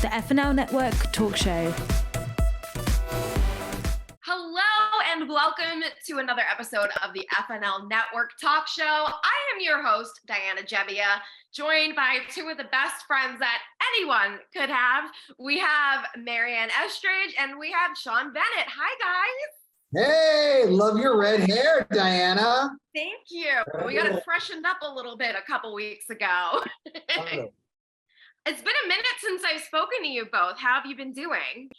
the FNL Network talk show. Hello and welcome to another episode of the FNL Network talk show. I am your host, Diana Gebbia, joined by two of the best friends that anyone could have. We have Marianne Estridge and we have Sean Bennet. Hi, guys. Hey, love your red hair, Diana. Thank you. We got it freshened up a little bit a couple weeks ago. It's been a minute since I've spoken to you both. How have you been doing?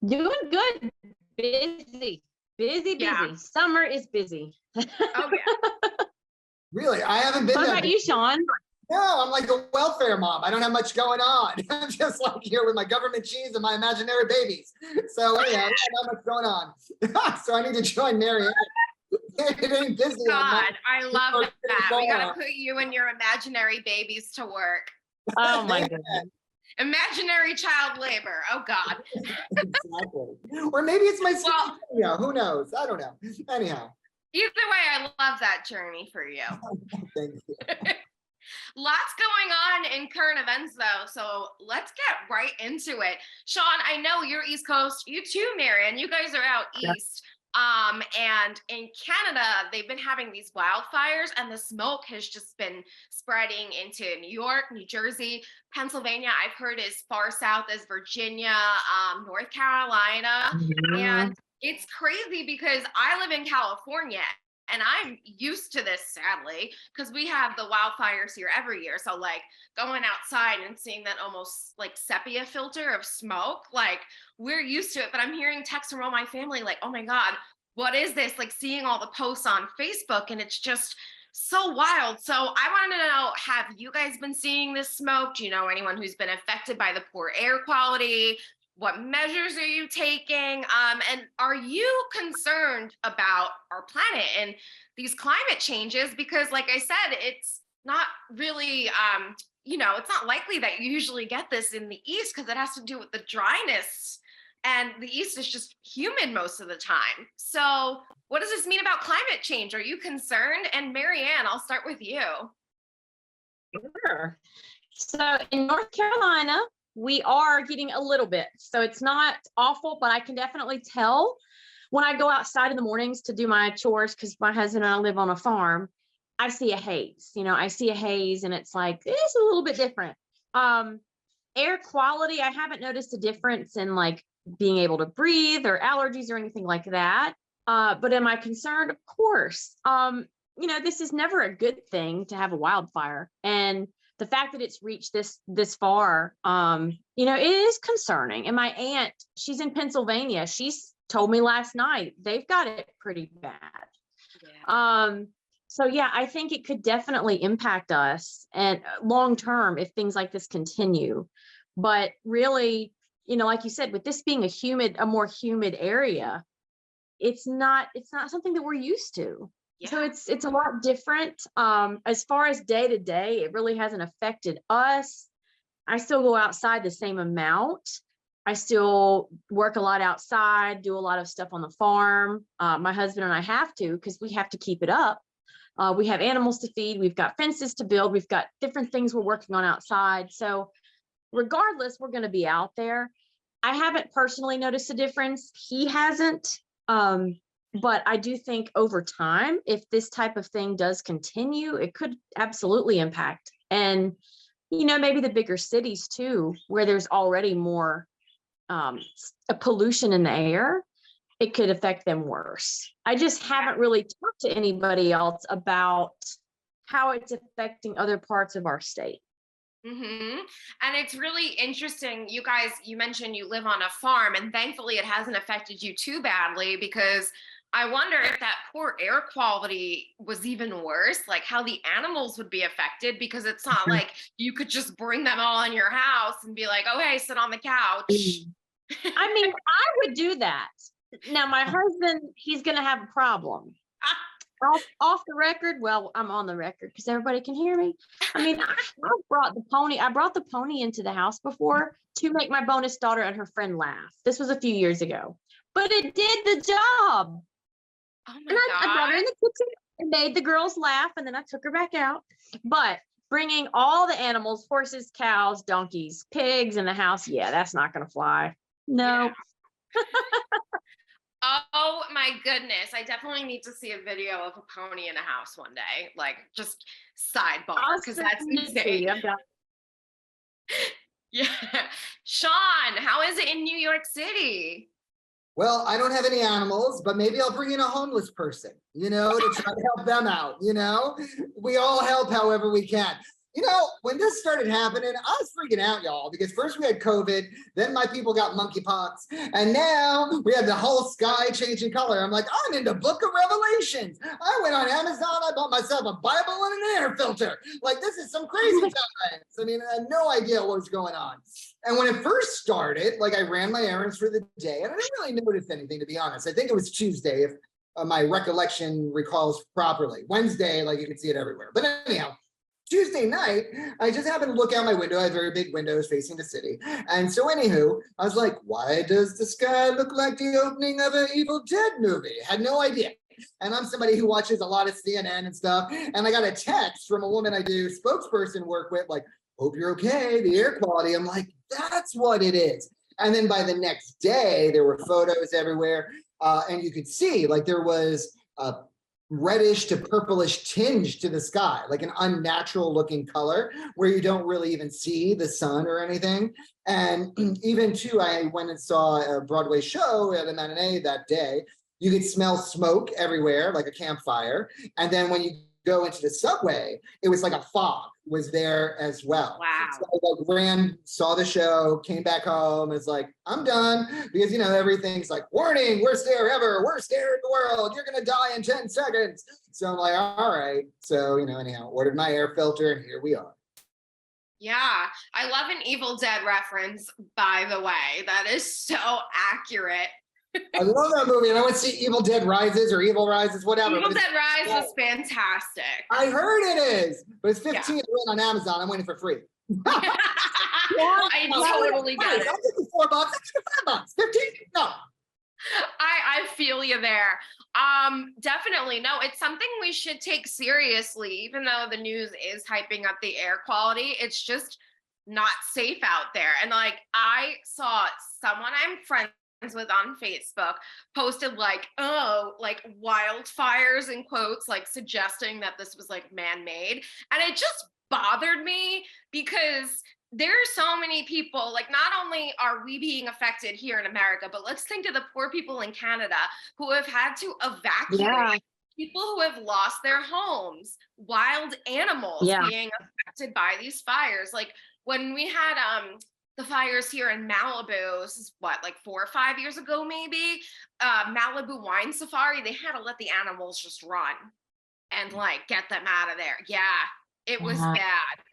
Doing good. Busy. Yeah. Summer is busy. Oh, yeah. Really? I haven't been What there. about you, Sean? No, I'm like a welfare mom. I don't have much going on. I'm just like here with my government cheese and my imaginary babies. So anyhow, I don't have much going on. So I need to join Marianne. It ain't busy. God, I love that. We got to put you and your imaginary babies to work. Oh my goodness. Imaginary child labor. Oh God. Exactly. Or maybe it's my Well, yeah, who knows? I don't know. Anyhow. Either way, I love that journey for you. Thank you. Lots going on in current events though, so let's get right into it. Sean, I know you're East Coast. You too, Marianne. You guys are out east. And in Canada, they've been having these wildfires and the smoke has just been spreading into New York, New Jersey, Pennsylvania. I've heard as far south as Virginia, North Carolina. And it's crazy because I live in California and I'm used to this, sadly, because we have the wildfires here every year. So like going outside and seeing that almost like sepia filter of smoke, like we're used to it. But I'm hearing texts from all my family like, oh my God, what is this? Like seeing all the posts on Facebook and it's just so wild. So I wanted to know, have you guys been seeing this smoke? Do you know anyone who's been affected by the poor air quality? What measures are you taking? And are you concerned about our planet and these climate changes? Because like I said, it's not really, it's not likely that you usually get this in the East because it has to do with the dryness. And the East is just humid most of the time. So what does this mean about climate change? Are you concerned? And Marianne, I'll start with you. Sure. So in North Carolina, we are getting a little bit. So it's not awful, but I can definitely tell when I go outside in the mornings to do my chores, because my husband and I live on a farm, I see a haze. I see a haze and it's like, it's a little bit different. Air quality, I haven't noticed a difference in like being able to breathe or allergies or anything like that. But am I concerned? Of course. This is never a good thing to have a wildfire. And the fact that it's reached this far, it is concerning. And my aunt, she's in Pennsylvania. She's told me last night, they've got it pretty bad. Yeah. So yeah, I think it could definitely impact us and long term if things like this continue. But really, like you said, with this being a more humid area, it's not something that we're used to. Yeah. So it's a lot different. As far as day to day, it really hasn't affected us. I still go outside the same amount. I still work a lot outside, do a lot of stuff on the farm. My husband and I have to, because we have to keep it up. We have animals to feed. We've got fences to build. We've got different things we're working on outside. So regardless, we're going to be out there. I haven't personally noticed a difference. He hasn't. But I do think over time, if this type of thing does continue, it could absolutely impact. And, maybe the bigger cities too, where there's already more pollution in the air, it could affect them worse. I just haven't really talked to anybody else about how it's affecting other parts of our state. Mm-hmm. And it's really interesting. You guys, you mentioned you live on a farm and thankfully it hasn't affected you too badly, because I wonder if that poor air quality was even worse, like how the animals would be affected, because it's not like you could just bring them all in your house and be like, oh, hey, sit on the couch. I mean, I would do that. Now, my husband, he's going to have a problem. Off the record, well, I'm on the record because everybody can hear me. I mean, I brought the pony into the house before to make my bonus daughter and her friend laugh. This was a few years ago, but it did the job. Oh my God. I brought her in the kitchen and made the girls laugh, and then I took her back out. But bringing all the animals, horses, cows, donkeys, pigs in the house. Yeah, that's not going to fly. No. Yeah. Oh my goodness. I definitely need to see a video of a pony in a house one day. Like, just sidebar, because that's insane. Yeah. Sean, how is it in New York City? Well, I don't have any animals, but maybe I'll bring in a homeless person, to try to help them out, We all help however we can. When this started happening, I was freaking out, y'all, because first we had COVID, then my people got monkeypox, and now we have the whole sky changing color. I'm like, I'm in the Book of Revelations. I went on Amazon, I bought myself a Bible and an air filter. Like, this is some crazy times. I mean, I had no idea what was going on. And when it first started, like, I ran my errands for the day, and I didn't really notice anything, to be honest. I think it was Tuesday, if my recollection recalls properly. Wednesday, like, you can see it everywhere. But anyhow, Tuesday night, I just happened to look out my window. I have very big windows facing the city. And so anywho, I was like, why does the sky look like the opening of an Evil Dead movie? Had no idea. And I'm somebody who watches a lot of CNN and stuff. And I got a text from a woman I do spokesperson work with, like, hope you're okay, the air quality. I'm like, that's what it is. And then by the next day, there were photos everywhere. And you could see, like, there was a reddish to purplish tinge to the sky, like an unnatural looking color where you don't really even see the sun or anything. And even too, I went and saw a Broadway show at a matinee that day. You could smell smoke everywhere, like a campfire. And then when you go into the subway, it was like a fog was there as well. Wow. So I like ran, saw the show, came back home. It's like, I'm done, because everything's like, warning, worst air ever, worst air in the world, you're gonna die in 10 seconds. So I'm like, all right. So, anyhow, ordered my air filter, and here we are. Yeah, I love an Evil Dead reference, by the way. That is so accurate. I love that movie, and I want to see Evil Dead Rises or Evil Rises, whatever. Evil Dead Rise was fantastic. I heard it is, but it's 15 to win on Amazon. I'm waiting for free. I totally get it. I'll give you $4, extra $5, 15. No. I feel you there. Definitely. No, it's something we should take seriously, even though the news is hyping up the air quality. It's just not safe out there. And like, I saw someone I'm friends with on Facebook posted like, oh, like wildfires in quotes, like suggesting that this was like man-made. And it just bothered me because there are so many people, like not only are we being affected here in America, but let's think of the poor people in Canada who have had to evacuate, people who have lost their homes, wild animals being affected by these fires. Like when we had the fires here in Malibu, this is what, like 4 or 5 years ago, maybe, Malibu wine safari, they had to let the animals just run and like get them out of there. Yeah, it was bad.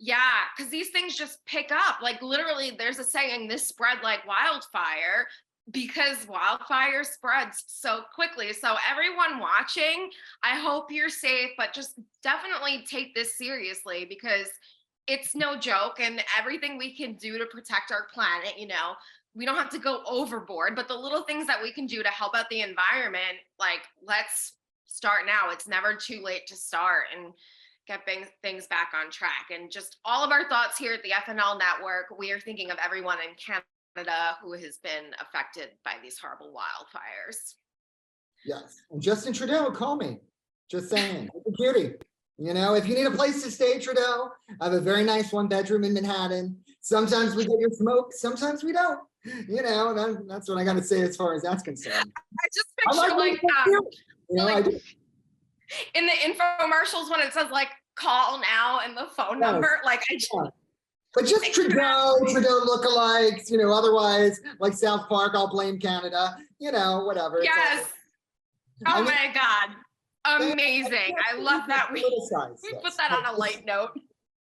Yeah, because these things just pick up. Like literally, there's a saying, this spread like wildfire, because wildfire spreads so quickly. So everyone watching, I hope you're safe, but just definitely take this seriously, because it's no joke, and everything we can do to protect our planet, we don't have to go overboard, but the little things that we can do to help out the environment, like let's start now. It's never too late to start and get things back on track. And just all of our thoughts here at the FNL Network, we are thinking of everyone in Canada who has been affected by these horrible wildfires. Yes, and Justin Trudeau, call me. Just saying, it's a cutie. If you need a place to stay, Trudeau, I have a very nice 1-bedroom in Manhattan. Sometimes we get your smoke, sometimes we don't. That's what I got to say as far as that's concerned. I just picture in the infomercials when it says like call now and the phone number, like I just. But just Trudeau lookalikes, otherwise like South Park, I'll blame Canada, whatever. Yes. My God. Amazing. I love that we put that on a light note.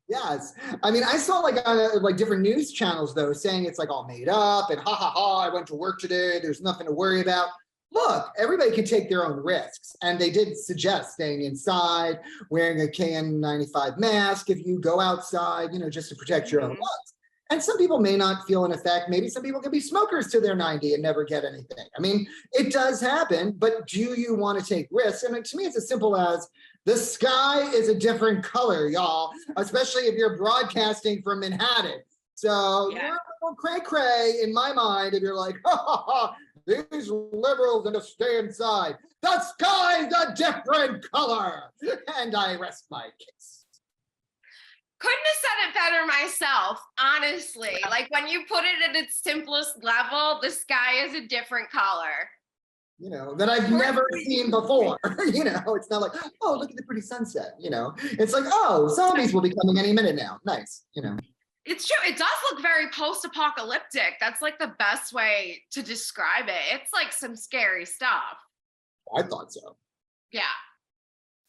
Yes. I mean, I saw like on like different news channels though, saying it's like all made up and I went to work today. There's nothing to worry about. Look, everybody can take their own risks. And they did suggest staying inside, wearing a KN95 mask if you go outside, just to protect your own lungs. And some people may not feel an effect. Maybe some people can be smokers to their 90 and never get anything. I mean, it does happen, but do you want to take risks? And to me, it's as simple as The sky is a different color, y'all, especially if you're broadcasting from Manhattan. So you're a little cray-cray in my mind if you're like, ha, ha, ha, these liberals are going to stay inside. The sky's a different color. And I rest my case. Couldn't have said it better myself, honestly. Like when you put it at its simplest level, the sky is a different color. You know, that I've never seen before. You know, it's not like, oh, look at the pretty sunset. You know, it's like, oh, zombies will be coming any minute now. Nice. You know. It's true. It does look very post-apocalyptic. That's like the best way to describe it. It's like some scary stuff. I thought so. Yeah.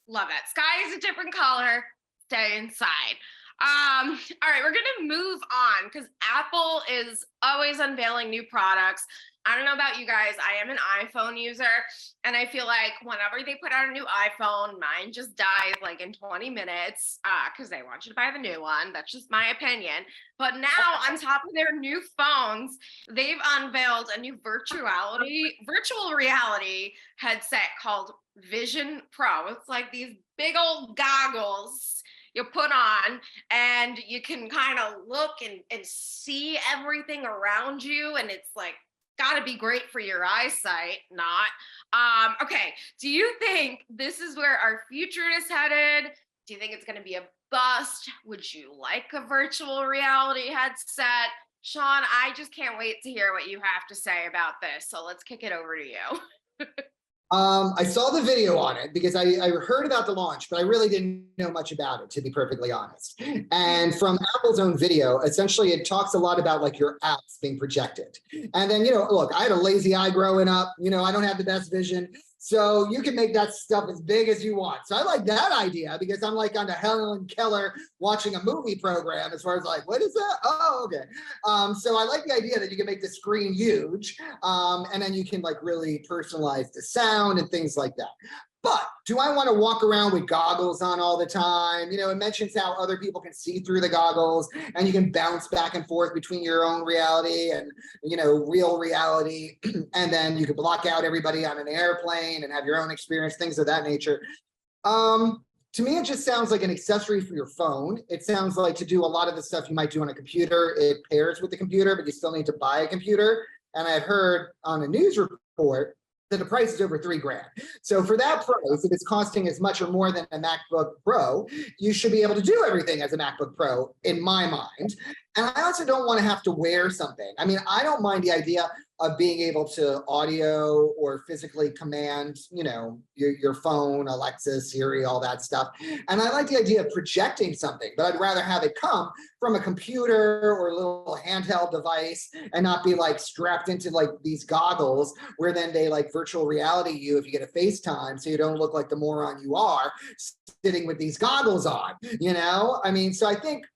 Love it. Sky is a different color. Stay inside. All right, we're gonna move on because Apple is always unveiling new products. I don't know about you guys. I am an iPhone user, and I feel like whenever they put out a new iPhone, mine just dies like in 20 minutes because they want you to buy the new one. That's just my opinion. But now, on top of their new phones, they've unveiled a new virtual reality headset called Vision Pro. It's like these big old goggles you put on and you can kind of look and see everything around you, and it's like got to be great for your eyesight. Not okay, do you think this is where our future is headed? Do you think it's going to be a bust? Would you like a virtual reality headset? Sean, I just can't wait to hear what you have to say about this, so let's kick it over to you. I saw the video on it because I heard about the launch, but I really didn't know much about it, to be perfectly honest. And from Apple's own video, essentially it talks a lot about like your apps being projected. And then, you know, look, I had a lazy eye growing up, you know, I don't have the best vision. So you can make that stuff as big as you want. So I like that idea because I'm like on the Helen Keller watching a movie program as far as like, what is that? Oh, okay. So I like the idea that you can make the screen huge and then you can like really personalize the sound and things like that. But do I want to walk around with goggles on all the time? You know, it mentions how other people can see through the goggles and you can bounce back and forth between your own reality and, you know, real reality. And then you can block out everybody on an airplane and have your own experience, things of that nature. To me, it just sounds like an accessory for your phone. It sounds like to do a lot of the stuff you might do on a computer. It pairs with the computer, but you still need to buy a computer. And I've heard on a news report that the price is over $3,000. So for that price, if it's costing as much or more than a MacBook Pro, you should be able to do everything as a MacBook Pro, in my mind. And I also don't want to have to wear something. I mean, I don't mind the idea of being able to audio or physically command, you know, your phone, Alexa, Siri, all that stuff. And I like the idea of projecting something, but I'd rather have it come from a computer or a little handheld device and not be like strapped into like these goggles where then they like virtual reality you if you get a FaceTime so you don't look like the moron you are sitting with these goggles on, you know? I mean, so I think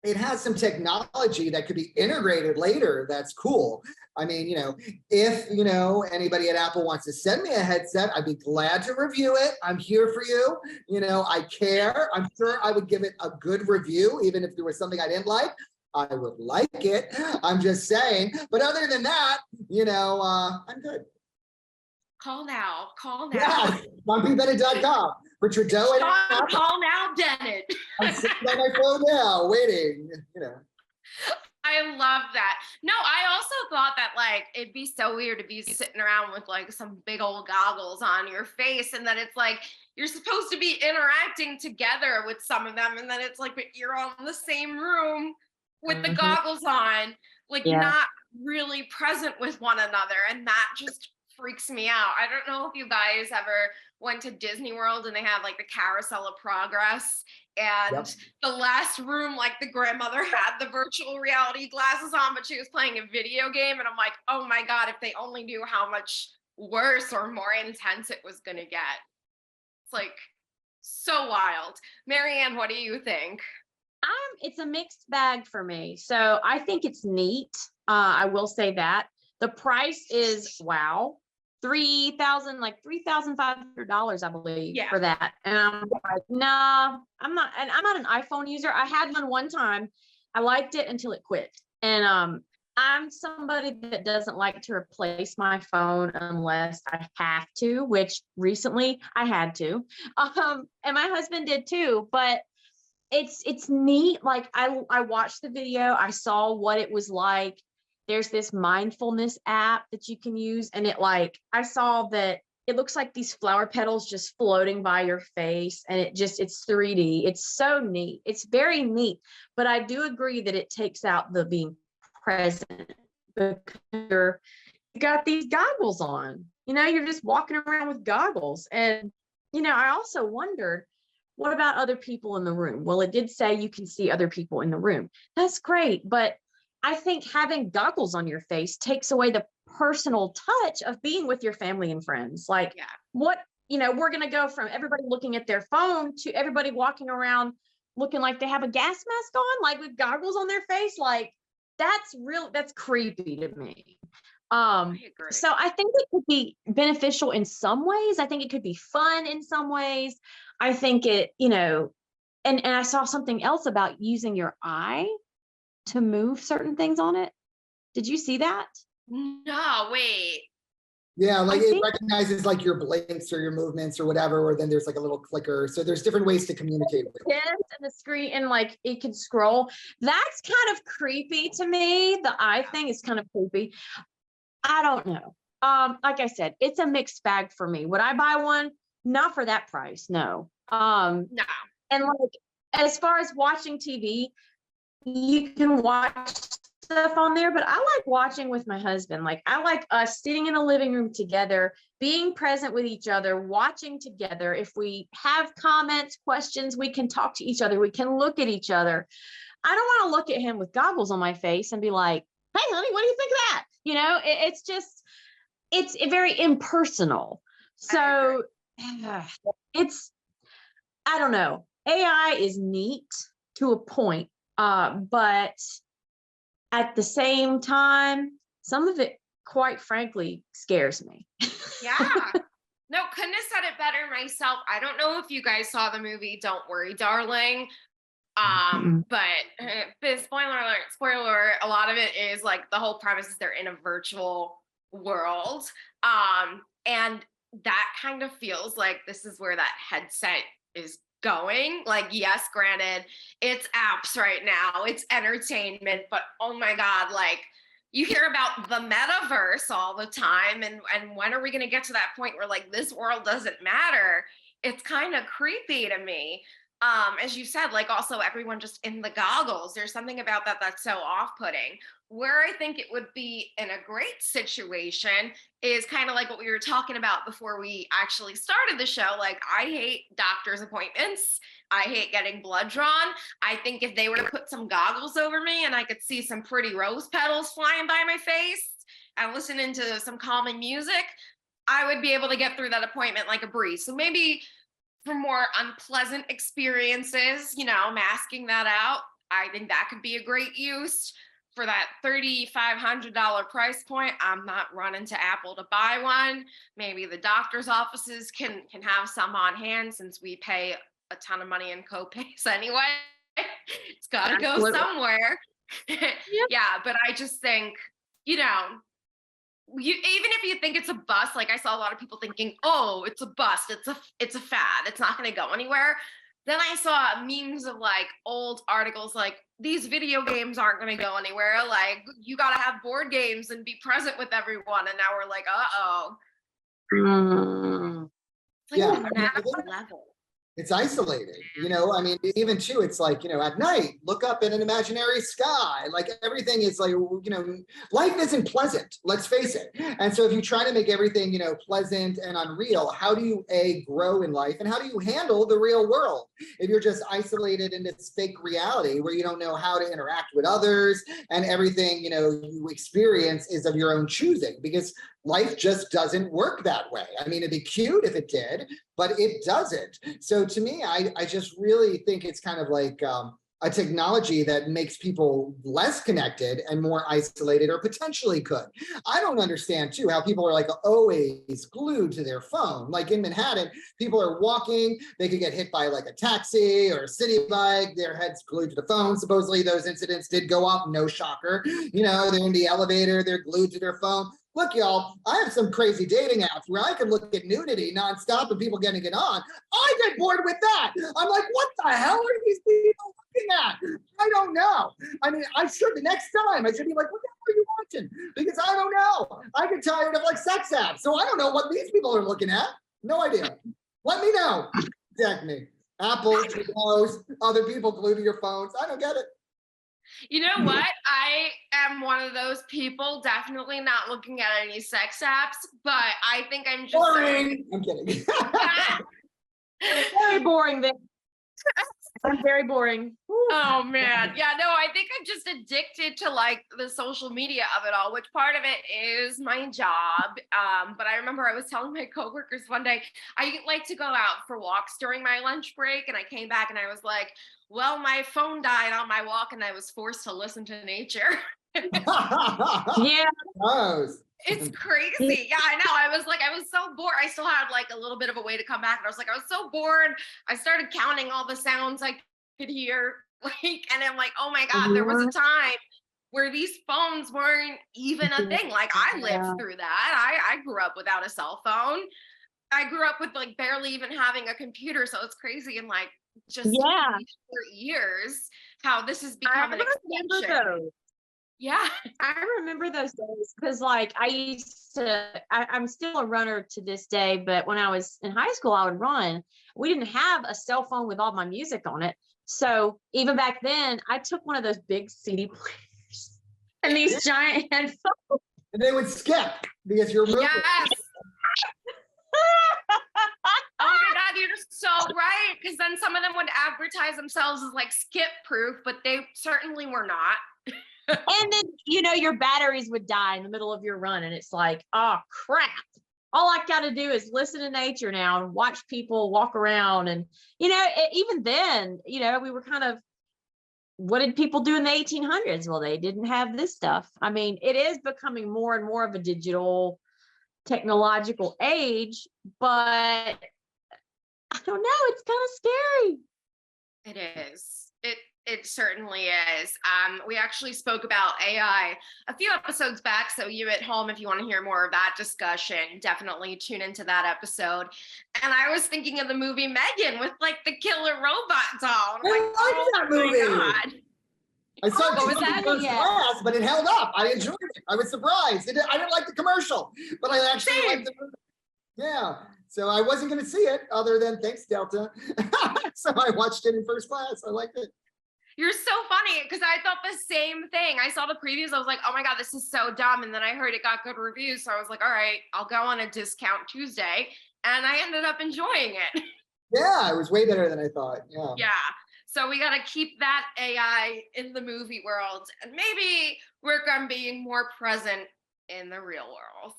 it has some technology that could be integrated later. That's cool. I mean, you know, if, you know, anybody at Apple wants to send me a headset, I'd be glad to review it. I'm here for you. You know, I care. I'm sure I would give it a good review, even if there was something I didn't like. I would like it. I'm just saying. But other than that, you know, I'm good. Call now. Yeah, SeanPBennet.com. For Trudeau and Sean, call now, Bennett. I'm sitting on my phone now, waiting, you know. I love that. No, I also thought that like it'd be so weird to be sitting around with like some big old goggles on your face, and then it's like you're supposed to be interacting together with some of them, and then it's like you're all in the same room with the goggles on, like not really present with one another, and that just freaks me out. I don't know if you guys ever went to Disney World and they have like the Carousel of Progress, and the last room, like the grandmother had the virtual reality glasses on, but she was playing a video game, and I'm like, oh my God, if they only knew how much worse or more intense it was gonna get. It's like so wild. Marianne, what do you think? It's a mixed bag for me. So I think it's neat. I will say that. The price is wow. $3,500, I believe, for that. And I'm like, nah, I'm not an iPhone user. I had one time. I liked it until it quit. And I'm somebody that doesn't like to replace my phone unless I have to, which recently I had to. And my husband did too, but it's neat. Like I watched the video, I saw what it was like. There's this mindfulness app that you can use, and I saw that it looks like these flower petals just floating by your face, and it's 3D. It's so neat. It's very neat, but I do agree that it takes out the being present, because you got these goggles on, you're just walking around with goggles. And I also wondered, what about other people in the room? Well, it did say you can see other people in the room. That's great, but I think having goggles on your face takes away the personal touch of being with your family and friends. Like, we're going to go from everybody looking at their phone to everybody walking around looking like they have a gas mask on, like with goggles on their face. Like, that's creepy to me. So I think it could be beneficial in some ways. I think it could be fun in some ways. I think it, and I saw something else about using your eye to move certain things on it. Did you see that? No, wait. Yeah, like it recognizes like your blinks or your movements or whatever, or then there's like a little clicker. So there's different ways to communicate with it. Yes, and the screen, and like it can scroll. That's kind of creepy to me. The eye thing is kind of creepy. I don't know. Like I said, it's a mixed bag for me. Would I buy one? Not for that price, no. No. And like as far as watching TV, you can watch stuff on there, but I like watching with my husband. Like I like us sitting in a living room together, being present with each other, watching together. If we have comments, questions, we can talk to each other. We can look at each other. I don't want to look at him with goggles on my face and be like, hey, honey, what do you think of that? It's very impersonal. So I don't know. AI is neat to a point. But at the same time, some of it, quite frankly, scares me. Yeah. No, couldn't have said it better myself. I don't know if you guys saw the movie Don't Worry, Darling. But spoiler alert, a lot of it is like the whole premise is they're in a virtual world. And that kind of feels like this is where that headset is going. Like, yes, granted, it's apps right now, it's entertainment, but oh my God, like you hear about the metaverse all the time. And when are we going to get to that point where like this world doesn't matter? It's kind of creepy to me. As you said, like also everyone just in the goggles, there's something about that that's so off-putting. Where I think it would be in a great situation is kind of like what we were talking about before we actually started the show. Like, I hate doctor's appointments. I hate getting blood drawn. I think if they were to put some goggles over me and I could see some pretty rose petals flying by my face and listening to some calming music, I would be able to get through that appointment like a breeze. So maybe for more unpleasant experiences, masking that out, I think that could be a great use. For that $3,500 price point, I'm not running to Apple to buy one. Maybe the doctor's offices can have some on hand since we pay a ton of money in co-pays anyway. It's got to go somewhere. Yeah, but I just think, even if you think it's a bust, like I saw a lot of people thinking, oh, it's a bust, it's a fad, it's not going to go anywhere. Then I saw memes of like old articles like, these video games aren't going to go anywhere. Like, you got to have board games and be present with everyone. And now we're like, It's like the next level. It's isolated, I mean, even too, it's like, at night, look up at an imaginary sky, like everything is like, life isn't pleasant, let's face it. And so if you try to make everything, pleasant and unreal, how do you grow in life, and how do you handle the real world if you're just isolated in this fake reality where you don't know how to interact with others, and everything, you experience is of your own choosing, because life just doesn't work that way. I mean, it'd be cute if it did, but it doesn't. So to me, I just really think it's kind of like, a technology that makes people less connected and more isolated, or potentially could. I don't understand too how people are like always glued to their phone. Like in Manhattan, people are walking, they could get hit by like a taxi or a city bike, their heads glued to the phone. Supposedly those incidents did go up, no shocker. You know, they're in the elevator, they're glued to their phone. Look, y'all, I have some crazy dating apps where I can look at nudity nonstop and people getting it on. I get bored with that. I'm like, what the hell are these people looking at? I don't know. I mean, I should, the next time, I should be like, what the hell are you watching? Because I don't know. I get tired of like sex apps. So I don't know what these people are looking at. No idea. Let me know. Contact me. Apple, knows, other people glued to your phones. I don't get it. You know what? I am one of those people, definitely not looking at any sex apps, but I think I'm just boring. I'm kidding. Very boring. I'm very boring. Oh man. Yeah, no, I think I'm just addicted to like the social media of it all, which part of it is my job. But I remember I was telling my coworkers one day, I like to go out for walks during my lunch break, and I came back and I was like, well, my phone died on my walk and I was forced to listen to nature. Yeah. Gross. It's crazy. Yeah, I know. I was so bored. I still had like a little bit of a way to come back. And I was so bored. I started counting all the sounds I could hear. And I'm like, oh my God, there was a time where these phones weren't even a thing. Like I lived through that. I grew up without a cell phone. I grew up with like barely even having a computer. So it's crazy in like just 4 years how this has become an extension. Yeah. I remember those days because like I'm still a runner to this day, but when I was in high school, I would run. We didn't have a cell phone with all my music on it. So even back then, I took one of those big CD players and these giant headphones. And they would skip because you're moving. Yes. Oh my God, you're just so right. Because then some of them would advertise themselves as like skip proof, but they certainly were not. And then, your batteries would die in the middle of your run. And it's like, oh, crap. All I got to do is listen to nature now and watch people walk around. And, even then, we were kind of, what did people do in the 1800s? Well, they didn't have this stuff. I mean, it is becoming more and more of a digital technological age, but I don't know. It's kind of scary. It is. It certainly is. We actually spoke about AI a few episodes back. So you at home, if you want to hear more of that discussion, definitely tune into that episode. And I was thinking of the movie Megan with like the killer robot doll. I like that movie. I saw it in first class, but it held up. I enjoyed it. I was surprised. I didn't like the commercial, but I actually liked the movie. Yeah. So I wasn't going to see it other than thanks, Delta. So I watched it in first class. I liked it. You're so funny because I thought the same thing. I saw the previews. I was like, oh my God, this is so dumb. And then I heard it got good reviews. So I was like, all right, I'll go on a discount Tuesday. And I ended up enjoying it. Yeah, it was way better than I thought. Yeah. Yeah. So we got to keep that AI in the movie world and maybe work on being more present in the real world.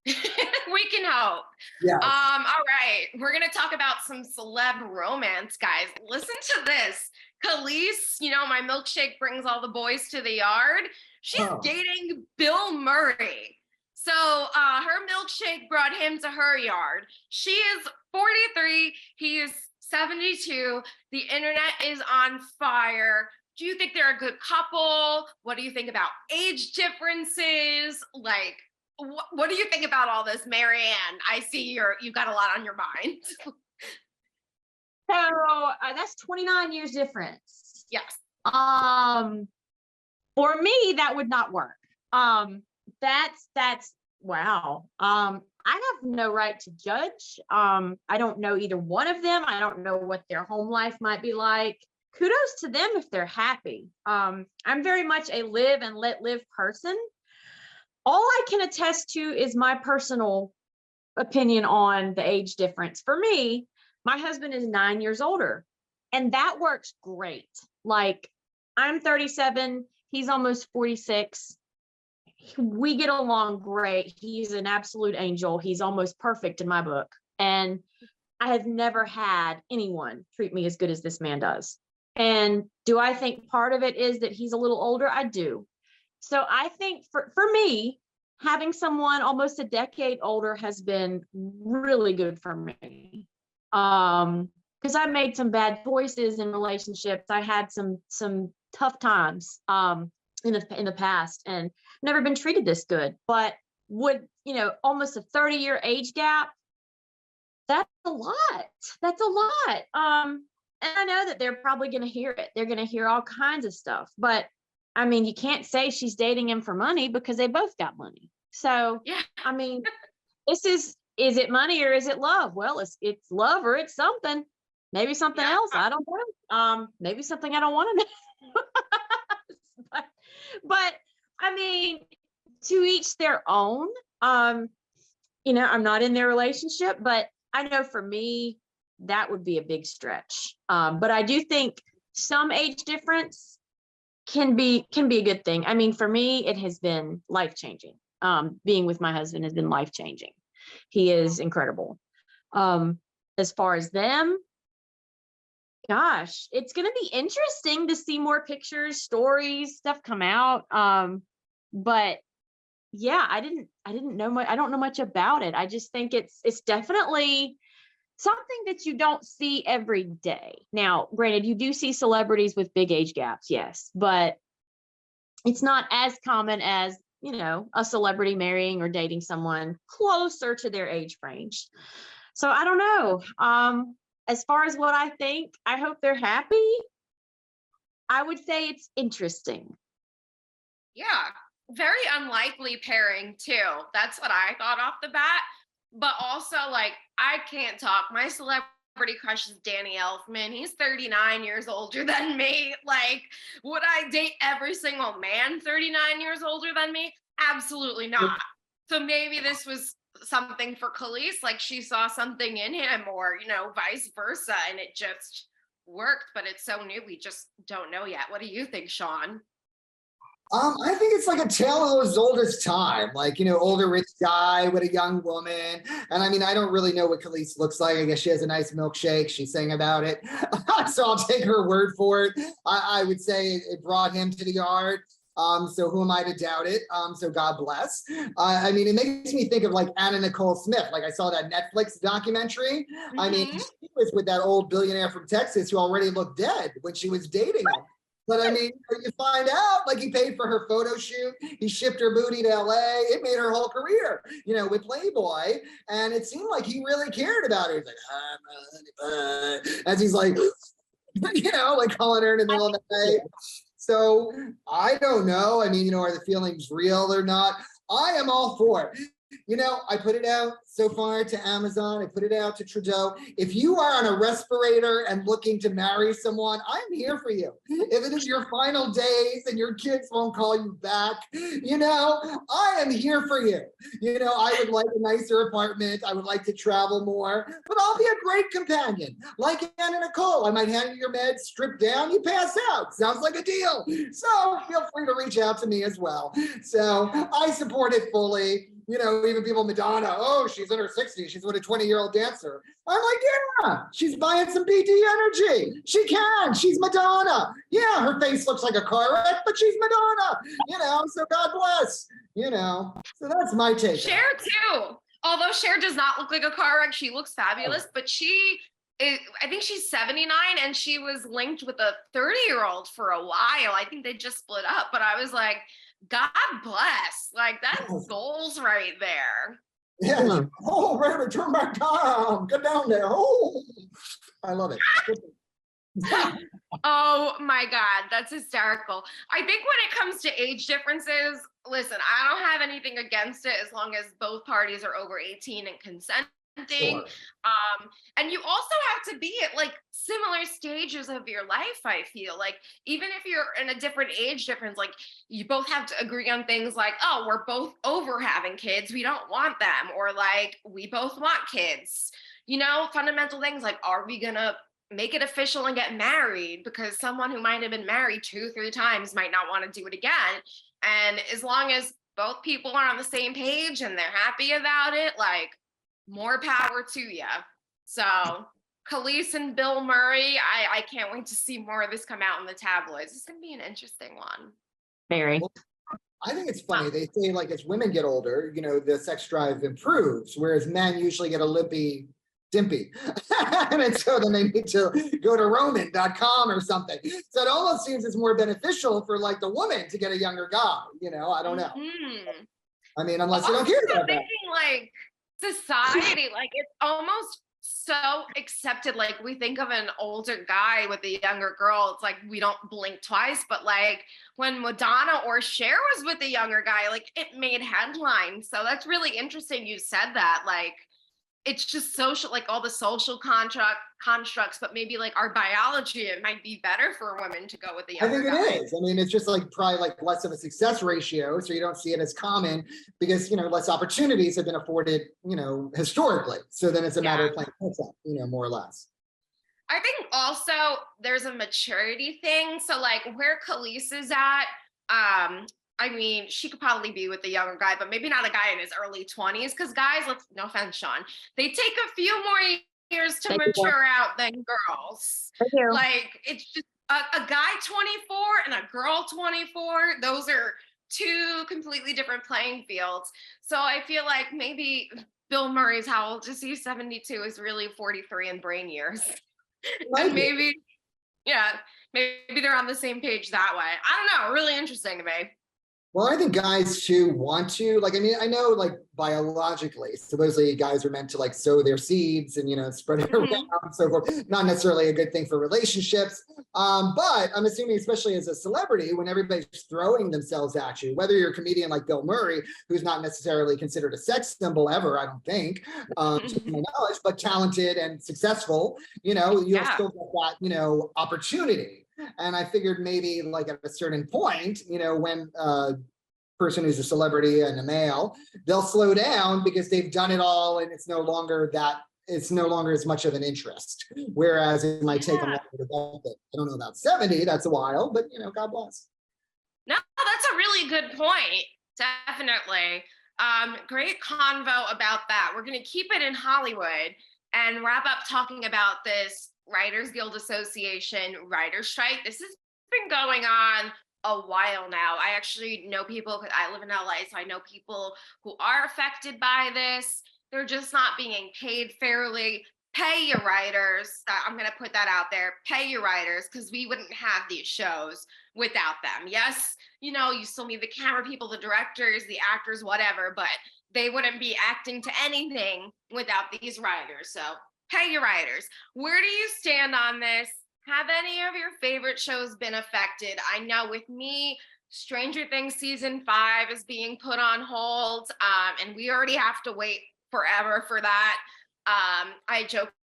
We can hope. Yeah. All right. We're gonna talk about some celeb romance, guys. Listen to this. Kelis, my milkshake brings all the boys to the yard. She's dating Bill Murray. So her milkshake brought him to her yard. She is 43. He is 72. The internet is on fire. Do you think they're a good couple? What do you think about age differences? Like, what do you think about all this, Marianne? I see you've got a lot on your mind. So that's 29 years difference. Yes. For me, that would not work. That's wow. I have no right to judge. I don't know either one of them. I don't know what their home life might be like. Kudos to them if they're happy. I'm very much a live and let live person. All I can attest to is my personal opinion on the age difference. For me, my husband is 9 years older, and that works great. Like, I'm 37, he's almost 46. We get along great. He's an absolute angel. He's almost perfect in my book. And I have never had anyone treat me as good as this man does. And do I think part of it is that he's a little older? I do. So I think for me, having someone almost a decade older has been really good for me. Because I made some bad choices in relationships. I had some tough times in the past and never been treated this good. But would, almost a 30-year age gap, that's a lot. That's a lot. And I know that they're probably going to hear it. They're going to hear all kinds of stuff. But I mean, you can't say she's dating him for money because they both got money. So, Yeah. I mean, is it money or is it love? Well, it's love or it's something. Maybe something else. I don't know. Maybe something I don't want to know. but I mean, to each their own. I'm not in their relationship, but I know for me, that would be a big stretch. But I do think some age difference can be a good thing. I mean, for me, it has been life-changing. Being with my husband has been life-changing. He is incredible. As far as them, gosh, it's going to be interesting to see more pictures, stories, stuff come out. But yeah, I didn't know much. I don't know much about it. I just think it's definitely something that you don't see every day. Now, granted, you do see celebrities with big age gaps, yes, but it's not as common as, a celebrity marrying or dating someone closer to their age range. So I don't know. As far as what I think, I hope they're happy. I would say it's interesting. Yeah, very unlikely pairing too. That's what I thought off the bat. But also, like, I can't talk. My celebrity crush is Danny Elfman. He's 39 years older than me. Like, would I date every single man 39 years older than me? Absolutely not. So maybe this was something for Kelis, like she saw something in him, or, vice versa, and it just worked. But it's so new, we just don't know yet. What do you think, Sean? I think it's like a tale of those oldest time, like, older rich guy with a young woman. And I mean, I don't really know what Kelis looks like. I guess she has a nice milkshake. She sang about it. So I'll take her word for it. I would say it brought him to the yard. So who am I to doubt it? So God bless. I mean, it makes me think of like Anna Nicole Smith. Like I saw that Netflix documentary. Mm-hmm. I mean, she was with that old billionaire from Texas who already looked dead when she was dating him. But I mean, you find out, like, he paid for her photo shoot. He shipped her booty to LA. It made her whole career, with Playboy. And it seemed like he really cared about her. He's like, as he's like, like calling her in the middle of the night. So I don't know. I mean, are the feelings real or not? I am all for it. I put it out so far to Amazon. I put it out to Trudeau. If you are on a respirator and looking to marry someone, I'm here for you. If it is your final days and your kids won't call you back, I am here for you. I would like a nicer apartment. I would like to travel more, but I'll be a great companion. Like Anna Nicole, I might hand you your meds, strip down, you pass out. Sounds like a deal. So feel free to reach out to me as well. So I support it fully. Even people, Madonna, she's in her 60s. She's with a 20-year-old dancer. I'm like, yeah, she's buying some BT energy. She can. She's Madonna. Yeah, her face looks like a car wreck, but she's Madonna, so God bless, So that's my take. Cher, too. Although Cher does not look like a car wreck, she looks fabulous, but I think she's 79 and she was linked with a 30-year-old for a while. I think they just split up, but I was like, God bless. Like, that's goals right there. Yeah. Oh, baby, turn back time. Get down there. Oh, I love it. Oh my God, that's hysterical. I think when it comes to age differences, listen, I don't have anything against it as long as both parties are over 18 and consenting. Sure. And you also have to be at like similar stages of your life. I feel like even if you're in a different age difference, like you both have to agree on things like, oh, we're both over having kids, we don't want them, or like we both want kids, fundamental things like, are we gonna make it official and get married? Because someone who might have been married 2-3 times might not want to do it again. And as long as both people are on the same page and they're happy about it, like, more power to you. So Kelis and Bill Murray, I can't wait to see more of this come out in the tabloids. It's going to be an interesting one. Very. Well, I think it's funny. They say like as women get older, the sex drive improves, whereas men usually get a limpy dimpy. And so then they need to go to Roman.com or something. So it almost seems it's more beneficial for like the woman to get a younger guy. I don't know. Mm-hmm. I mean, unless you don't care about that. Thinking like society, like it's almost so accepted. Like we think of an older guy with a younger girl, it's like we don't blink twice. But like when Madonna or Cher was with a younger guy, like it made headlines. So that's really interesting you said that. Like it's just social, like all the social constructs, but maybe like our biology, it might be better for women to go with the younger guy. I think it is. I mean, it's just like probably like less of a success ratio, so you don't see it as common because less opportunities have been afforded, historically. So then it's a matter of playing catch up, more or less. I think also there's a maturity thing. So like where Kelis is at, I mean, she could probably be with a younger guy, but maybe not a guy in his early 20s. Because guys, no offense, Sean, they take a few more years to mature out than girls. Like it's just a guy 24 and a girl 24. Those are two completely different playing fields. So I feel like maybe Bill Murray's how old is he? 72 is really 43 in brain years. And maybe they're on the same page that way. I don't know. Really interesting to me. Well, I think guys too want to, like, I mean, I know like biologically, supposedly guys are meant to like sow their seeds and, spread it around and so forth. Not necessarily a good thing for relationships. But I'm assuming, especially as a celebrity, when everybody's throwing themselves at you, whether you're a comedian like Bill Murray, who's not necessarily considered a sex symbol ever, I don't think, to my knowledge, but talented and successful, you'll still get that, opportunity. And I figured maybe like at a certain point, when a person who's a celebrity and a male, they'll slow down because they've done it all and it's no longer as much of an interest. Whereas it might take them longer to develop it. I don't know about 70, that's a while, but God bless. No, that's a really good point. Definitely. Great convo about that. We're going to keep it in Hollywood and wrap up talking about this Writers Guild Association writer strike. This has been going on a while now. I actually know people, because I live in LA, so I know people who are affected by this. They're just not being paid fairly. Pay your writers. I'm going to put that out there. Pay your writers, because we wouldn't have these shows without them. Yes, you still need the camera people, the directors, the actors, whatever, but they wouldn't be acting to anything without these writers. So pay your writers. Where do you stand on this? Have any of your favorite shows been affected? I know with me, Stranger Things season 5 is being put on hold, and we already have to wait forever for that. I joked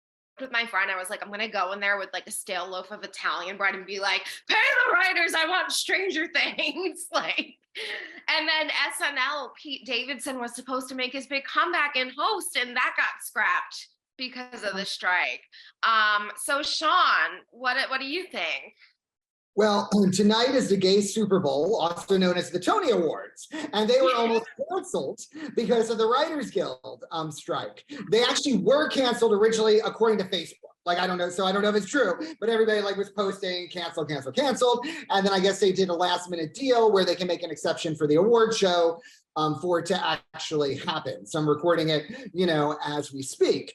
with my friend, I was like, I'm gonna go in there with like a stale loaf of Italian bread and be like, pay the writers, I want Stranger Things. And then SNL, Pete Davidson was supposed to make his big comeback and host, and that got scrapped because of the strike. So Sean, what do you think? Well, tonight is the Gay Super Bowl, also known as the Tony Awards, and they were almost canceled because of the Writers Guild strike. They actually were canceled originally, according to Facebook. Like, I don't know, so I don't know if it's true, but everybody was posting canceled. And then I guess they did a last minute deal where they can make an exception for the award show for it to actually happen. So I'm recording it, as we speak.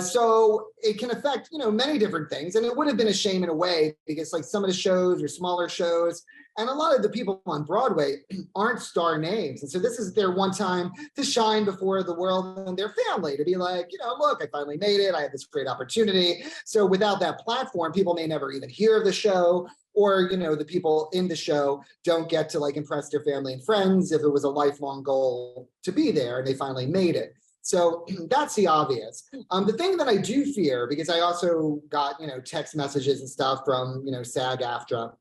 So it can affect, many different things. And it would have been a shame in a way because some of the shows are smaller shows and a lot of the people on Broadway aren't star names. And so this is their one time to shine before the world and their family to be like, look, I finally made it. I had this great opportunity. So without that platform, people may never even hear of the show or, the people in the show don't get to impress their family and friends if it was a lifelong goal to be there and they finally made it. So that's the obvious. The thing that I do fear, because I also got, text messages and stuff from, SAG-AFTRA,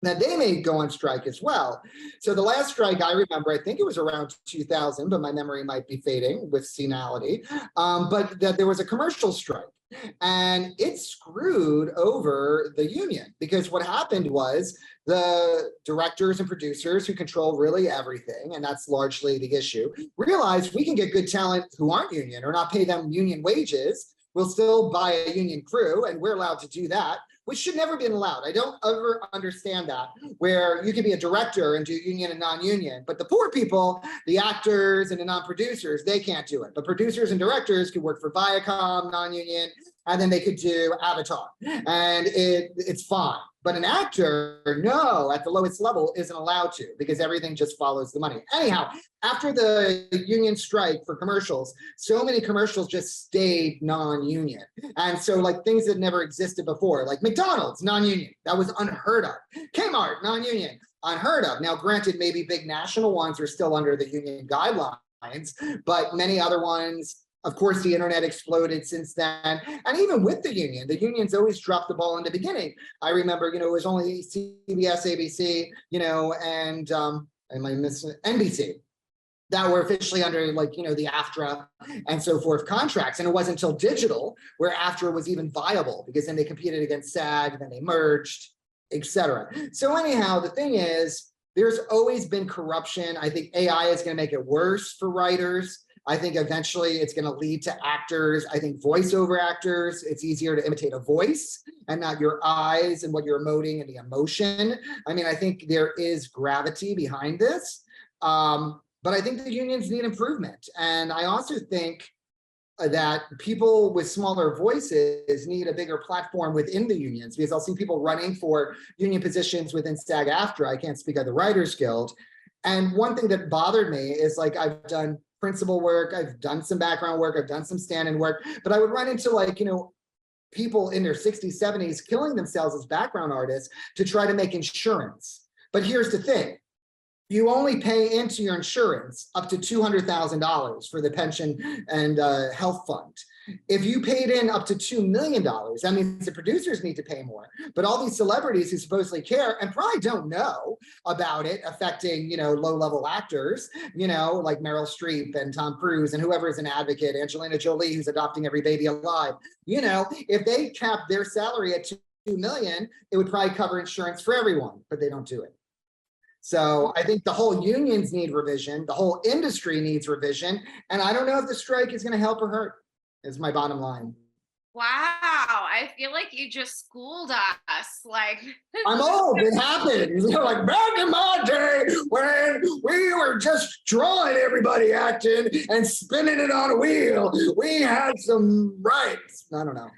that they may go on strike as well. So the last strike I remember, I think it was around 2000, but my memory might be fading with senility, but that there was a commercial strike. And it screwed over the union because what happened was the directors and producers who control really everything, and that's largely the issue, realized we can get good talent who aren't union or not pay them union wages will still buy a union crew, and we're allowed to do that, which should never be allowed. I don't ever understand that, where you can be a director and do union and non-union, but the poor people, the actors and the non-producers, they can't do it. But producers and directors could work for Viacom, non-union, and then they could do Avatar, and it's fine. But an actor, no, at the lowest level isn't allowed to, because everything just follows the money. Anyhow, after the union strike for commercials, so many commercials just stayed non-union. And so like things that never existed before, like McDonald's, non-union, that was unheard of. Kmart, non-union, unheard of. Now, granted, maybe big national ones are still under the union guidelines, but many other ones, of course, the internet exploded since then. And even with the unions always dropped the ball in the beginning. I remember, it was only CBS, ABC, and am I missing NBC that were officially under the AFTRA and so forth contracts. And it wasn't until digital where AFTRA was even viable, because then they competed against SAG, then they merged, etc. So anyhow, the thing is, there's always been corruption. I think AI is going to make it worse for writers. I think eventually it's going to lead to actors. I think voiceover actors, it's easier to imitate a voice and not your eyes and what you're emoting and the emotion. I mean, I think there is gravity behind this, but I think the unions need improvement. And I also think that people with smaller voices need a bigger platform within the unions, because I'll see people running for union positions within SAG-AFTRA. I can't speak of the Writers Guild. And one thing that bothered me is I've done principal work, I've done some background work, I've done some stand-in work, but I would run into people in their 60s, 70s killing themselves as background artists to try to make insurance. But here's the thing. You only pay into your insurance up to $200,000 for the pension and health fund. If you paid in up to $2 million, that means the producers need to pay more. But all these celebrities who supposedly care and probably don't know about it affecting, low-level actors, like Meryl Streep and Tom Cruise and whoever is an advocate, Angelina Jolie, who's adopting every baby alive. If they cap their salary at $2 million, it would probably cover insurance for everyone, but they don't do it. So I think the whole unions need revision, the whole industry needs revision, and I don't know if the strike is going to help or hurt, is my bottom line. Wow, I feel like you just schooled us. I'm old, it happened. Back in my day when we were just drawing everybody acting and spinning it on a wheel, we had some rights. I don't know.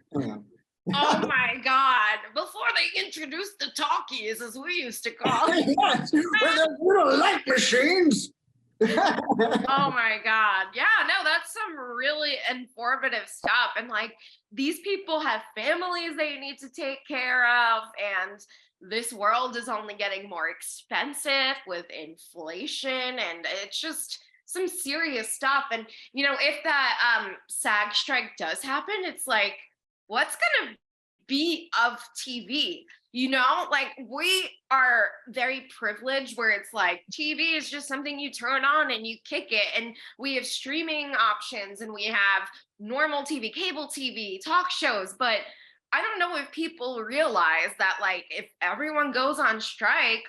Oh my God. Before they introduced the talkies, as we used to call it. Yes, with the little light machines. Oh my God. Yeah, no, that's some really informative stuff. And these people have families they need to take care of. And this world is only getting more expensive with inflation. And it's just some serious stuff. And, if that SAG strike does happen, it's what's going to be of TV? We are very privileged where it's TV is just something you turn on and you kick it. And we have streaming options and we have normal TV, cable TV, talk shows. But I don't know if people realize that if everyone goes on strike,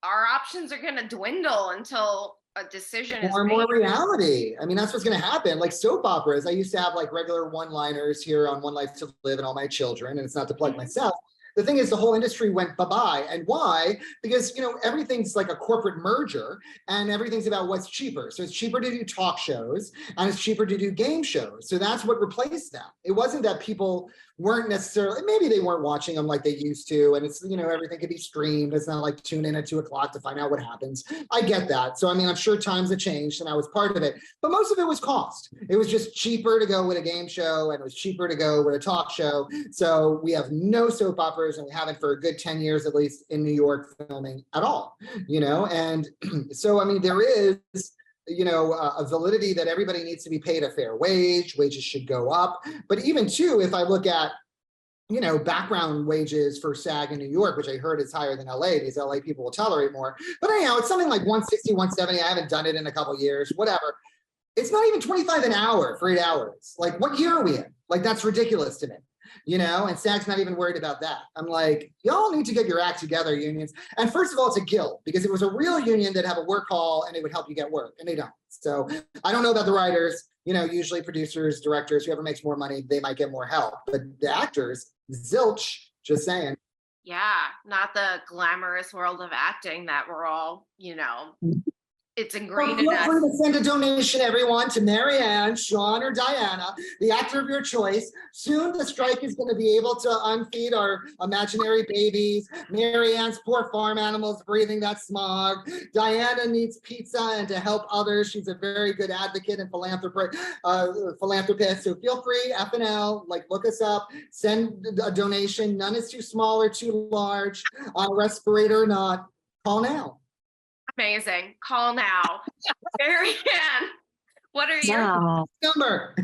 our options are going to dwindle until a decision is made. More reality. I mean, that's what's going to happen. Soap operas, I used to have regular one-liners here on One Life to Live and All My Children, and it's not to plug myself. The thing is, the whole industry went bye-bye. And why? Because, everything's like a corporate merger and everything's about what's cheaper. So it's cheaper to do talk shows and it's cheaper to do game shows. So that's what replaced them. It wasn't that people weren't necessarily, maybe they weren't watching them like they used to. And it's, everything could be streamed. It's not tune in at 2:00 to find out what happens. I get that. So, I'm sure times have changed and I was part of it, but most of it was cost. It was just cheaper to go with a game show and it was cheaper to go with a talk show. So we have no soap operas, and we haven't for a good 10 years, at least in New York, filming at all, and so, there is, a validity that everybody needs to be paid a fair wage. Wages should go up. But even too, if I look at, background wages for SAG in New York, which I heard is higher than LA, because LA people will tolerate more. But anyhow, it's something like 160, 170. I haven't done it in a couple of years, whatever. It's not even 25 an hour for 8 hours. What year are we in? That's ridiculous to me. and SAG's not even worried about that. I'm like, y'all need to get your act together, unions. And first of all, it's a guild, because if it was a real union, they'd have a work hall and it would help you get work, and they don't. So I don't know about the writers, usually producers, directors, whoever makes more money, they might get more help. But the actors, zilch, just saying. Yeah, not the glamorous world of acting that we're all, it's ingrained in Feel us. free to send a donation, everyone, to Marianne, Sean, or Diana, the actor of your choice. Soon the strike is going to be able to unfeed our imaginary babies. Marianne's poor farm animals breathing that smog. Diana needs pizza and to help others. She's a very good advocate and philanthropist. So feel free, FNL, look us up, send a donation. None is too small or too large, respirator or not. Call now. Amazing. Call now. Marianne, what are your number?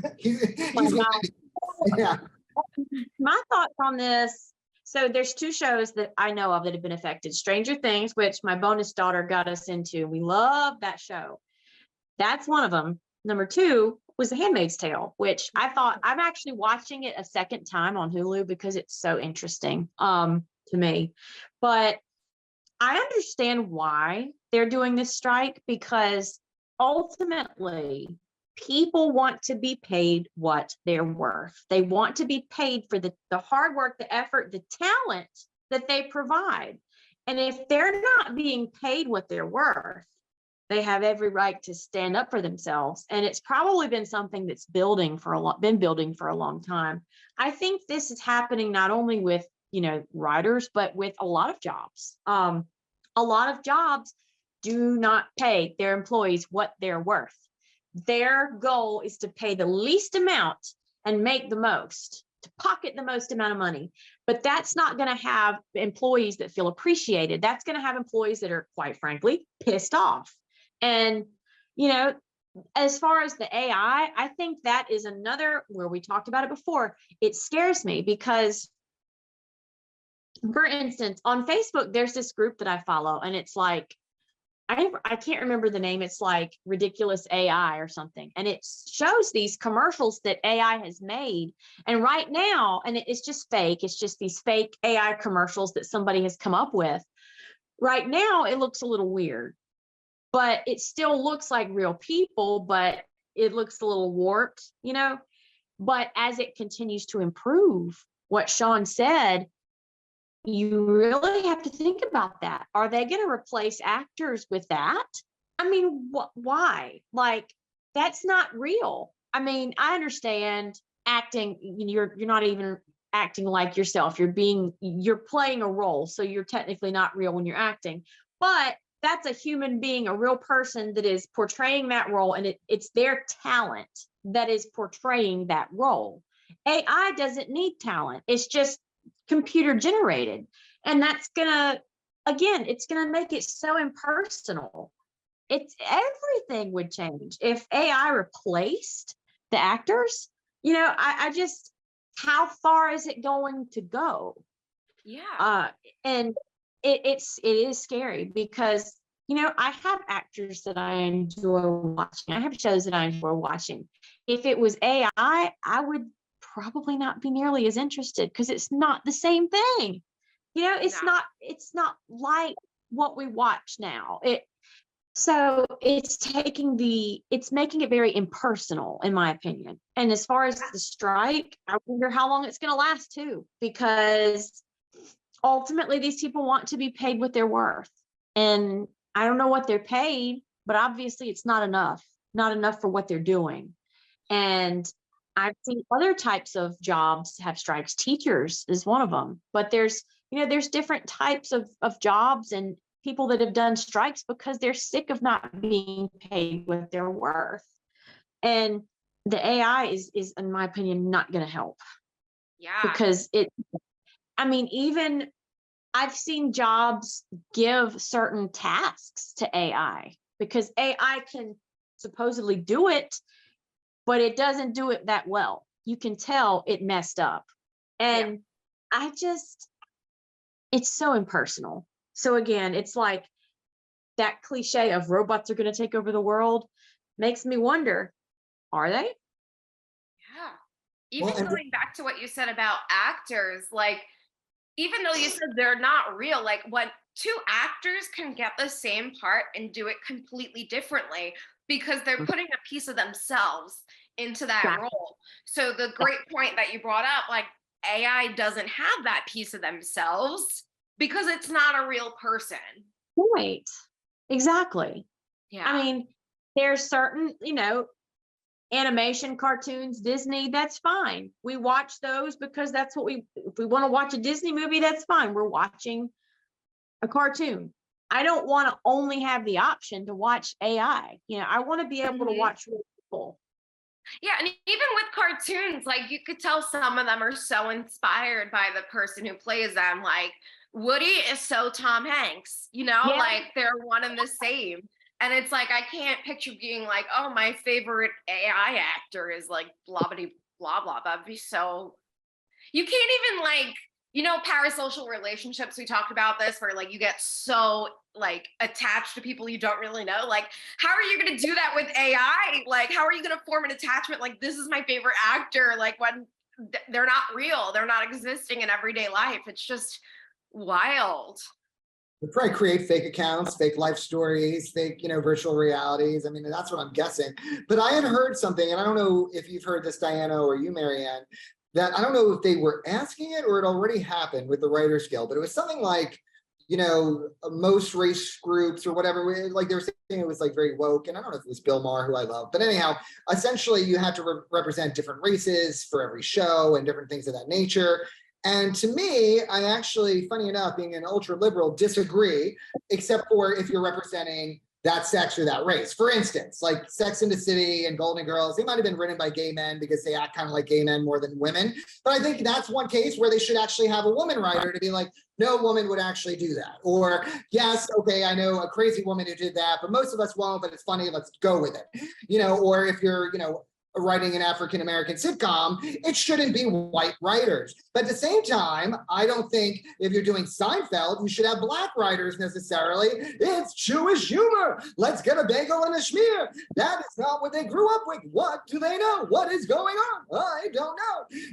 Yeah. My thoughts on this. So there's two shows that I know of that have been affected. Stranger Things, which my bonus daughter got us into. We love that show. That's one of them. Number two was The Handmaid's Tale, which I thought, I'm actually watching it a second time on Hulu because it's so interesting to me. But I understand why they're doing this strike, because ultimately people want to be paid what they're worth. They want to be paid for the hard work, the effort, the talent that they provide. And if they're not being paid what they're worth, they have every right to stand up for themselves. And it's probably been something that's been building for a long time. I think this is happening not only with, writers, but with a lot of jobs. A lot of jobs do not pay their employees what they're worth. Their goal is to pay the least amount and make the most, to pocket the most amount of money. But that's not going to have employees that feel appreciated. That's going to have employees that are, quite frankly, pissed off. And, as far as the AI, I think that is another where we talked about it before. It scares me because, for instance, on Facebook, there's this group that I follow, and it's like, I can't remember the name. It's like Ridiculous AI or something. And it shows these commercials that AI has made. And right now, and it's just fake. It's just these fake AI commercials that somebody has come up with. Right now, it looks a little weird, but it still looks like real people, but it looks a little warped, But as it continues to improve, what Sean said, you really have to think about that. Are they going to replace actors with that? I mean, why? That's not real. I mean, I understand acting, you're not even acting like yourself. You're playing a role. So you're technically not real when you're acting, but that's a human being, a real person that is portraying that role. And it's their talent that is portraying that role. AI doesn't need talent. It's just computer generated. And that's it's gonna make it so impersonal. Everything would change if AI replaced the actors. I just, how far is it going to go? Yeah. And it is scary because, I have actors that I enjoy watching. I have shows that I enjoy watching. If it was AI, I would probably not be nearly as interested because it's not the same thing. It's not like what we watch now. So it's making it very impersonal, in my opinion. And as far as the strike, I wonder how long it's going to last too, because ultimately these people want to be paid what they're worth. And I don't know what they're paid, but obviously it's not enough for what they're doing. And I've seen other types of jobs have strikes. Teachers is one of them, but there's different types of jobs and people that have done strikes because they're sick of not being paid what they're worth. And the AI is in my opinion, not going to help. Yeah. Because even I've seen jobs give certain tasks to AI because AI can supposedly do it, but it doesn't do it that well. You can tell it messed up. And it's so impersonal. So again, it's like that cliche of robots are going to take over the world makes me wonder, are they? even and going back to what you said about actors, like, even though you said they're not real, like when two actors can get the same part and do it completely differently because they're putting a piece of themselves into that Exactly. role. So the great point that you brought up, like AI doesn't have that piece of themselves because it's not a real person. Right. Exactly. Yeah. I mean, there's certain, animation, cartoons, Disney, that's fine. We watch those because that's what if we want to watch a Disney movie, that's fine. We're watching a cartoon. I don't want to only have the option to watch AI. I want to be able to watch real people. Yeah, and even with cartoons, like you could tell some of them are so inspired by the person who plays them. Like Woody is so Tom Hanks, Yeah. like they're one and the same. And it's like, I can't picture being like, oh, my favorite AI actor is like blah, blah, blah, blah. That'd be so, you can't even like, parasocial relationships. We talked about this where like you get so like attached to people you don't really know. Like, how are you going to do that with AI? Like, how are you going to form an attachment? Like, this is my favorite actor. Like when they're not real, they're not existing in everyday life. It's just wild. They probably create fake accounts, fake life stories, fake, virtual realities. I mean, that's what I'm guessing. But I had heard something, and I don't know if you've heard this, Diana, or you, Marianne, that I don't know if they were asking it or it already happened with the Writers Guild, but it was something like, most race groups or whatever, like they were saying it was like very woke. And I don't know if it was Bill Maher, who I love, but anyhow, essentially you had to represent different races for every show and different things of that nature. And to me, I actually, funny enough, being an ultra liberal, disagree, except for if you're representing that sex or that race. For instance, like Sex and the City and Golden Girls, they might have been written by gay men because they act kind of like gay men more than women. But I think that's one case where they should actually have a woman writer to be like, no woman would actually do that. Or, yes, okay, I know a crazy woman who did that, but most of us won't, but it's funny, let's go with it. Or if you're, writing an African-American sitcom, it shouldn't be white writers. But at the same time, I don't think if you're doing Seinfeld, you should have black writers necessarily. It's Jewish humor. Let's get a bagel and a schmear. That is not what they grew up with. What do they know? What is going on? I don't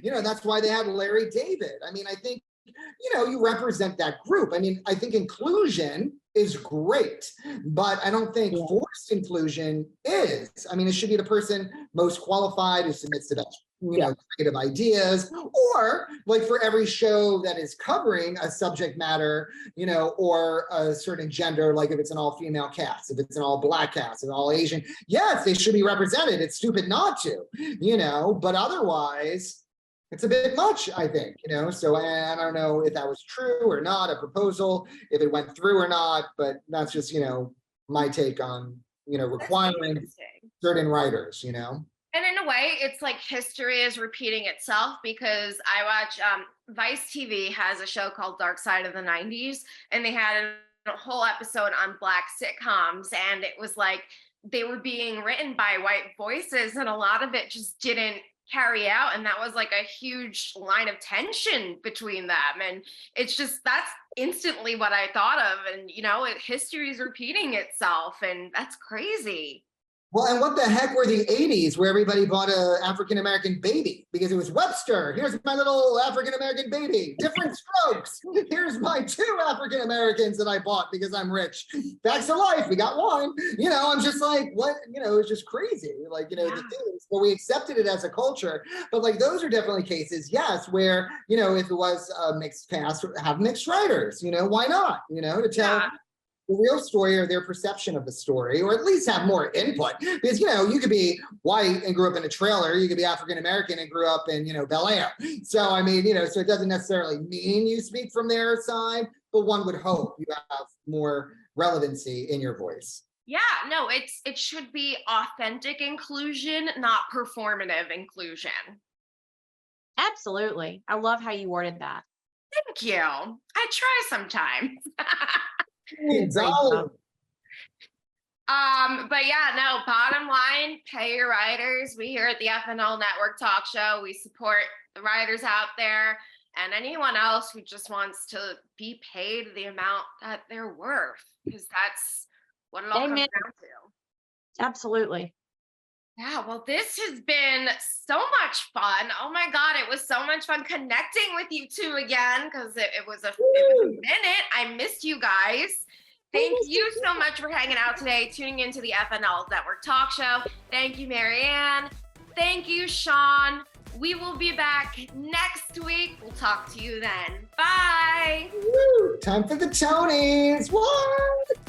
know. That's why they had Larry David. I mean, I think, you represent that group. I mean, I think inclusion is great, but I don't think forced inclusion is. I mean, it should be the person most qualified who submits the best, creative ideas, or like for every show that is covering a subject matter, or a certain gender, like if it's an all-female cast, if it's an all-black cast, an all-Asian, yes, they should be represented. It's stupid not to, but otherwise, it's a bit much, I think, so I don't know if that was true or not, a proposal, if it went through or not, but that's just, my take on, requiring certain writers, And in a way, it's like history is repeating itself because I watch Vice TV has a show called Dark Side of the 90s, and they had a whole episode on Black sitcoms, and it was like they were being written by white voices, and a lot of it just didn't carry out, and that was like a huge line of tension between them. And it's just, that's instantly what I thought of. And history is repeating itself, and that's crazy. Well, and what the heck were the 80s where everybody bought an African-American baby because it was Webster. Here's my little African-American baby. Different strokes. Here's my 2 African-Americans that I bought because I'm rich. Facts of life. We got one. I'm just like, what? It's just crazy. Like, the things, but we accepted it as a culture. But like, those are definitely cases, yes, where, if it was a mixed cast, have mixed writers, why not? To tell the real story or their perception of the story, or at least have more input. Because, you could be white and grew up in a trailer. You could be African-American and grew up in, Bel Air. So, I mean, so it doesn't necessarily mean you speak from their side, but one would hope you have more relevancy in your voice. Yeah, no, it should be authentic inclusion, not performative inclusion. Absolutely. I love how you worded that. Thank you. I try sometimes. Exactly. But yeah, no, bottom line, pay your writers. We here at the FNL Network Talk Show, we support the writers out there and anyone else who just wants to be paid the amount that they're worth, because that's what it all comes down to. Absolutely. Yeah, well, this has been so much fun. Oh my God, it was so much fun connecting with you two again because it was a minute. I missed you guys. Thank you so much for hanging out today, tuning into the FNL Network Talk Show. Thank you, Marianne. Thank you, Sean. We will be back next week. We'll talk to you then. Bye. Woo! Time for the Tonys. What?